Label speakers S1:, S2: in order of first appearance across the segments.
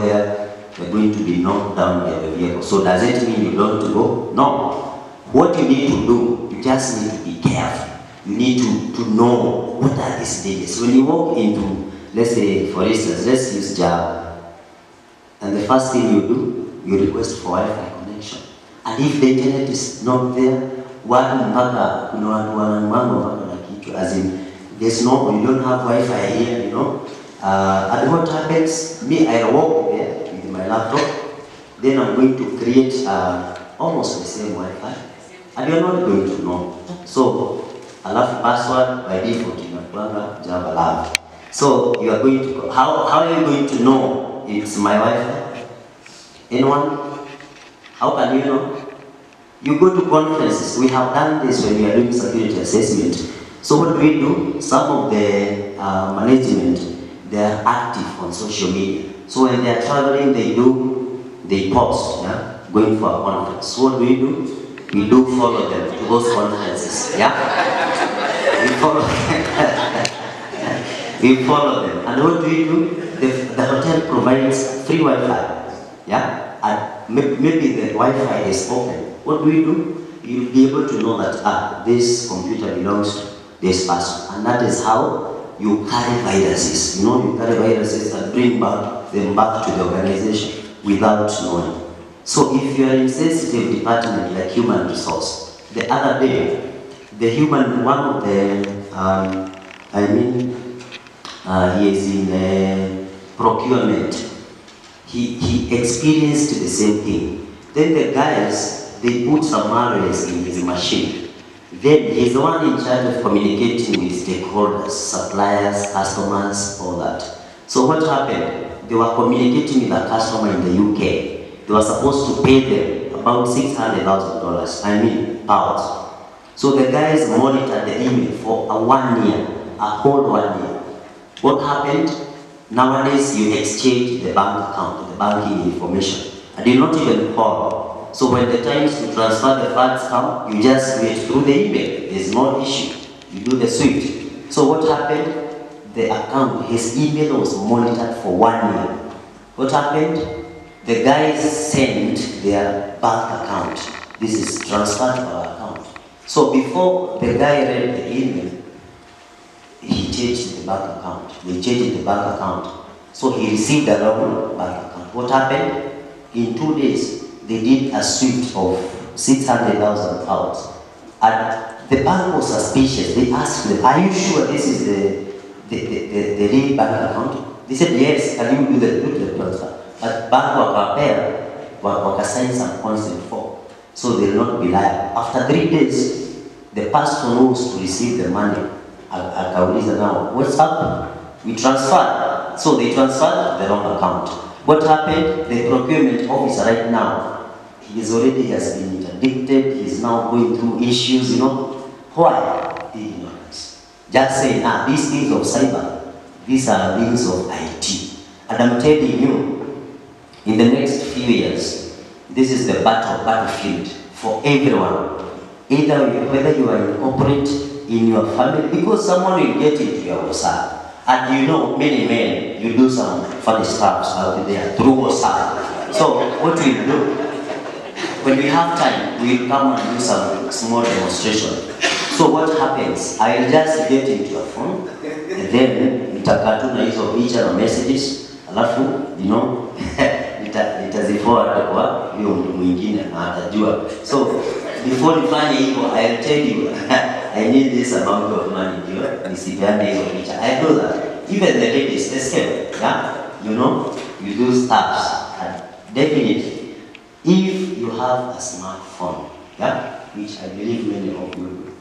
S1: there, you're going to be knocked down by the vehicle. So does it mean you don't go? No. What you need to do, you just need to be careful. You need to know what are these dangers. When you walk into, let's say, for instance, let's use Java, and the first thing you do, you request for Wi-Fi connection. And if the internet is not there, as in, there's no, you don't have Wi-Fi here, you know. And what happens, me, I walk there with my laptop, then I'm going to create almost the same Wi-Fi, and you're not going to know. So, I love password by default in Java Lab. So, you are going to, how are you going to know it's my Wi-Fi? Anyone? How can you know? You go to conferences. We have done this when we are doing security assessment. So what do we do? Some of the management, they are active on social media. So when they are traveling, they post, yeah, going for a conference. So what do? We do follow them to those conferences, yeah? We follow them. We follow them. And what do? The hotel provides free Wi-Fi, yeah? And maybe the Wi-Fi is open. What do? You'll be able to know that this computer belongs to this person. And that is how you carry viruses. You know, you carry viruses and bring them back to the organization without knowing. So if you are in sensitive department like human resource, the other day, one of the, he is in procurement. He experienced the same thing. Then the guys, they put some malwares in his machine. Then he's the one in charge of communicating with stakeholders, suppliers, customers, all that. So what happened? They were communicating with a customer in the UK. They were supposed to pay them about $600,000, pounds. So the guys monitored the email for 1 year, a whole 1 year. What happened? Nowadays you exchange the bank account, the banking information, and you not even call. So when the time is to transfer the funds come, you just wait through the email. There's no issue. You do the SWIFT. So what happened? The account, his email was monitored for 1 year. What happened? The guys sent their bank account. This is transferred to our account. So before the guy read the email, he changed the bank account. They changed the bank account. So he received a wrong bank account. What happened? In 2 days, they did a SWIFT of £600,000. And the bank was suspicious. They asked them, are you sure this is the real bank account? They said, yes, can you do the transfer? But bank were signed some consent form. So they will not be liable. After 3 days, the person who was to receive the money, akauliza now, what's happened? We transferred. So they transferred the wrong account. What happened? The procurement officer right now, he has been interdicted. He is now going through issues, you know. Why? Ignorance. Just saying, these things of cyber, these are things of IT. And I'm telling you, in the next few years, this is the battlefield for everyone. Whether you are in corporate, in your family, because someone will get into your WhatsApp. And you know, many men, you do some funny stuff out there through WhatsApp. So what we do, when we have time, we'll come and do some small demonstration. So what happens? I'll just get into your phone, and then nitakatuna hizo picha na messages, alafu, you know, nitaziforward kwa hiyo mtu mwingine na atajua. So before nifanye hivyo, I'll tell you, I need this amount of money, nisipeane hizo picha. I know that. Even the ladies, escape, yeah? You know, you do stuff. And definitely, if you have a smartphone, yeah, which I believe many of you do,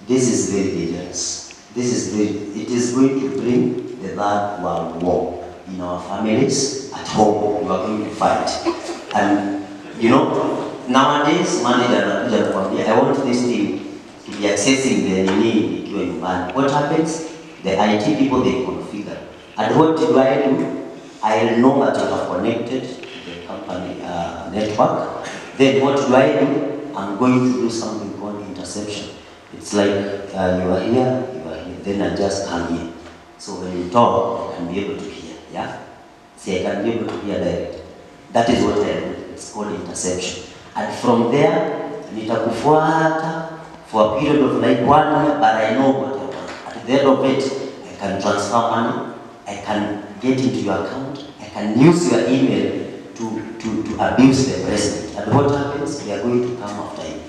S1: this is very dangerous. It is going to bring the third world war in our families, at home. We are going to fight. And, you know, nowadays, I want this thing to be accessing the need. What happens? The IT people, they configure. And what do? I know that you are connected to the company network. Then what do? I'm going to do something called interception. It's like you are here, then I just come here. So when you talk, you can be able to hear, yeah? See, I can be able to hear direct. That is what I do. It's called interception. And from there, nitakufuata for a period of like 1 year, but I know what I want. At the end of it, I can transfer money, I can get into your account, I can use your email to abuse the president. And what happens? We are going to come after you.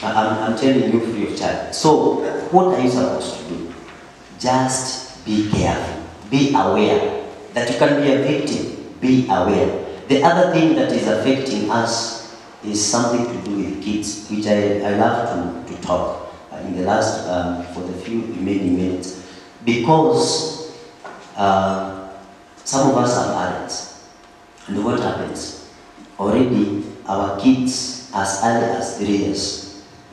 S1: I'm telling you free of charge. So, what are you supposed to do? Just be careful. Be aware that you can be a victim. Be aware. The other thing that is affecting us is something to do with kids, which I love to talk in the last, for the few remaining minutes. Because some of us are parents. And what happens? Already, our kids, as early as 3 years,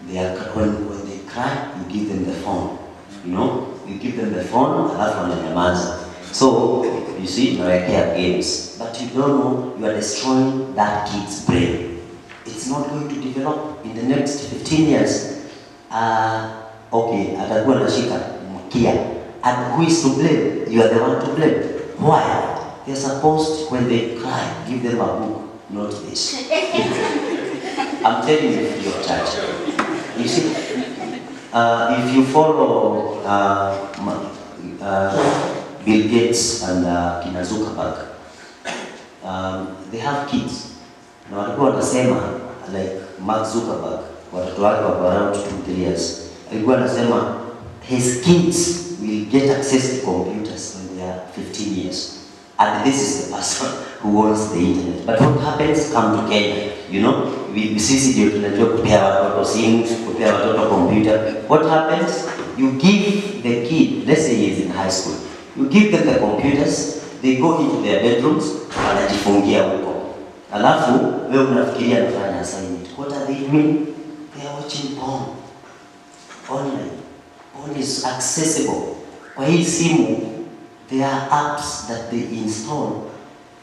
S1: when they cry, you give them the phone. You know, you give them the phone, alafu wananyamaza. So, you see, care games. But you don't know, you are destroying that kid's brain. It's not going to develop in the next 15 years. Okay, atakuwa nashika mkia. And who is to blame? You are the one to blame. Why? They're supposed, when they cry, give them a book, not this. I'm telling you, your church. You see, if you follow Bill Gates and Kenya Zuckerberg, they have kids. Na walikuwa wanasema, like Mark Zuckerberg, watoto wake wako around 2-3 years. Alikuwa anasema, his kids will get access to computers when they are 15 years. And this is the person who owns the internet. But what happens? Come to Kenya. You know, we see tunajua kupea watoto simu, kupea watoto computer. What happens? You give the kid, let's say he is in high school, you give them the computers, they go into their bedrooms, wanajifungia huko. Alafu, wewe unafikiria nafanya assignment. What are they doing? They are watching porn. Online. Porn is accessible. Kwa hii simu, there are apps that they install,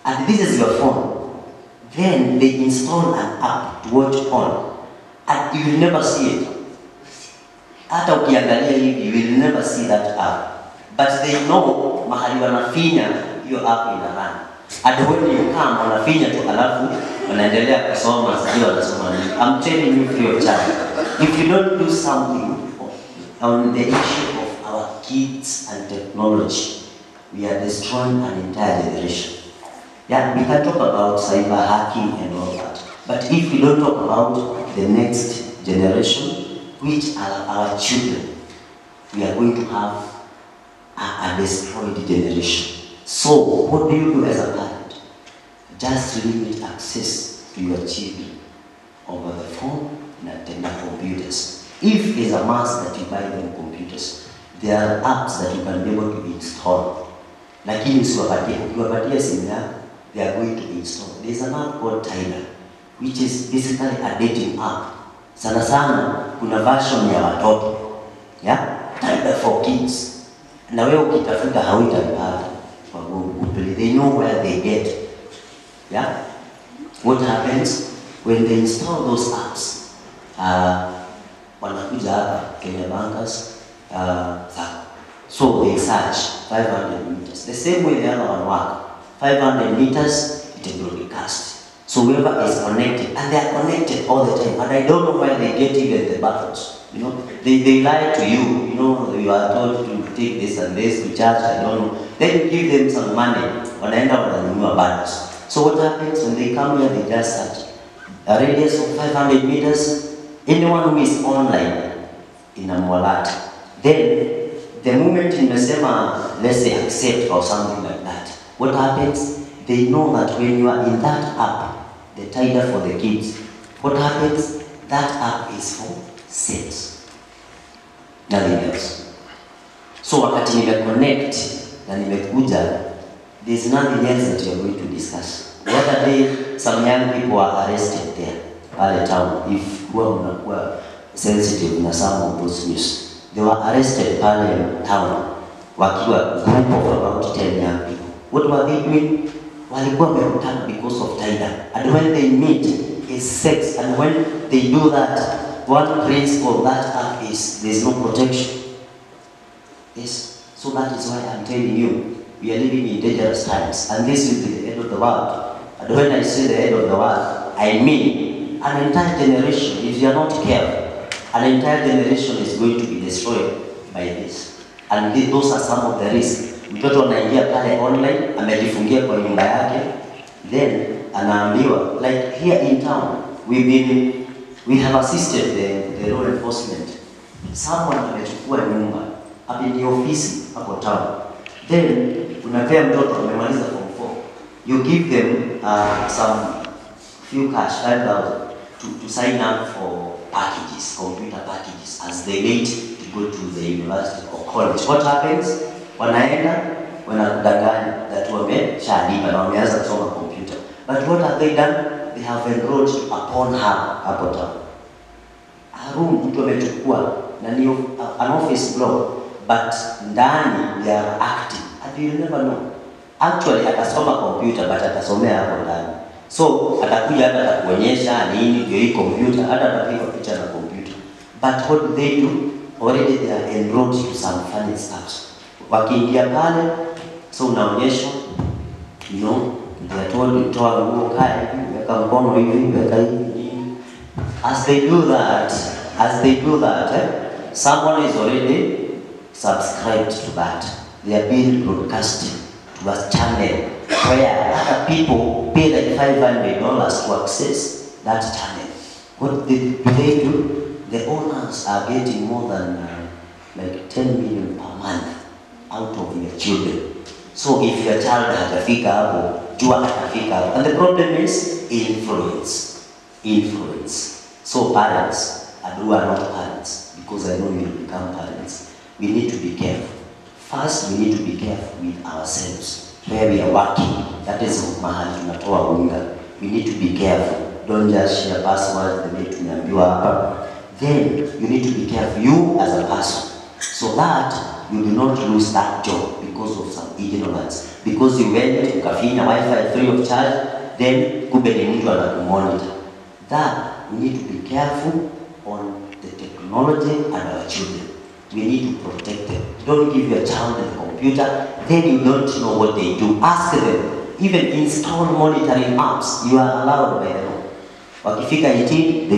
S1: and this is your phone. Then they install an app to watch porn, and you will never see it. Hata ukiangalia hivi, you will never see that app. But they know mahali wanafinya hiyo app inarun. And when you come, wanafinya tu alafu wanaendelea kusoma, sio wanasoma nini. I'm telling you free of charge. If you don't do something on the issue of our kids and technology, we are destroying an entire generation. Yeah, we can talk about cyber hacking and all that. But if we don't talk about the next generation, which are our children, we are going to have a destroyed generation. So, what do you do as a parent? Just limit access to your children over the phone and the computers. If it's a must that you buy them computers, there are apps that you can be able to install. Lakini ukiwapatia simu yako, they are going to install. There's an app called Tinder, which is basically a dating app. Sana sana, kuna version ya watoto. Yeah? Tinder for kids. Na wewe ukitafuta hauitapata kwa Google. They know where they get. Yeah? What happens when they install those apps? Wanakuja hapa Kenya Bankers Sacco. So they search 500 meters. The same way the other one work. 500 meters, it will broadcast. So whoever is connected, and they are connected all the time. And I don't know where they get even the buttons. You know, they lie to you. You know, you are told to take this and this to charge. I don't know. Then you give them some money. Wanaenda wananunua buttons. So what happens when they come here? They just search a radius of 500 meters. Anyone who is online in a wallet, then the moment in Mesema, let's say accept or something like that, what happens? They know that when you are in that app, the Tinder for the kids, what happens? That app is for sex. Nothing else. So wakati nimeconnect na nimekuja, there's nothing else that you're going to discuss. The other day, some young people were arrested there, pale town. If you are sensitive na some of those news, they were arrested pale town, wakiwa group of about 10 young people. What were they doing? Walikuwa wamekutana because of Tinder. And when they meet, it's sex. And when they do that, one principle of that app is there's no protection. Yes. So that is why I'm telling you, we are living in dangerous times, and this will be the end of the world. And when I say the end of the world, I mean an entire generation, if you are not careful, an entire generation is going to be destroyed by this. And those are some of the risks. Mtoto anaingia pale online, amejifungia kwa nyumba yake, then anaambiwa, like here in town, we have assisted the law enforcement. Someone amechukua nyumba, hapo ni ofisi hapo town. Then unapea mtoto amemaliza form 4. You give them some few cash, 5,000 to sign up for packages, computer packages, as they wait to go to the university or college. What happens? Wanaenda, wanakudanganya that wameshalipa na wameanza kusoma computer. But what have they done? They have enrolled upon her hapo town. Room mtu amechukua na ni an office block, but ndani they are active. And you never know. Actually atasoma computer, but atasomea hapo ndani. So atakuja hata atakuonyesha nini ndio hii computer, hata atapiga picha na computer. But what do they do? Already they are enrolled to some funny stuff. Wakiingia pale, so unaonyeshwa, you know, they are told toa nguo kaya hivi, weka mkono hivi, weka hivi. As they do that, someone is already subscribed to that. They are being broadcasted to a channel where other people pay like $500 to access that channel. What they do? The owners are getting more than like 10 million per month out of your children. So if your child hajafika hapo, jua hatafika hapo. And the problem is influence. So parents, and who are not parents, because I know you will become parents, we need to be careful. First, we need to be careful with ourselves, where we are working. That is mahali tunatoa unga. We need to be careful. Don't just share passwords the way tumeambiwa hapa. Then, you need to be careful, you as a person, so that you do not lose that job because of some ignorance. Because you went ukafinya Wi-Fi free of charge, then kumbe ni mtu anakumonitor. That we need to be careful on the technology and our children. We need to protect them. Don't give your child the computer, then you don't know what they do. Ask them. Even install monitoring apps. You are allowed by the law. Wakifika 18,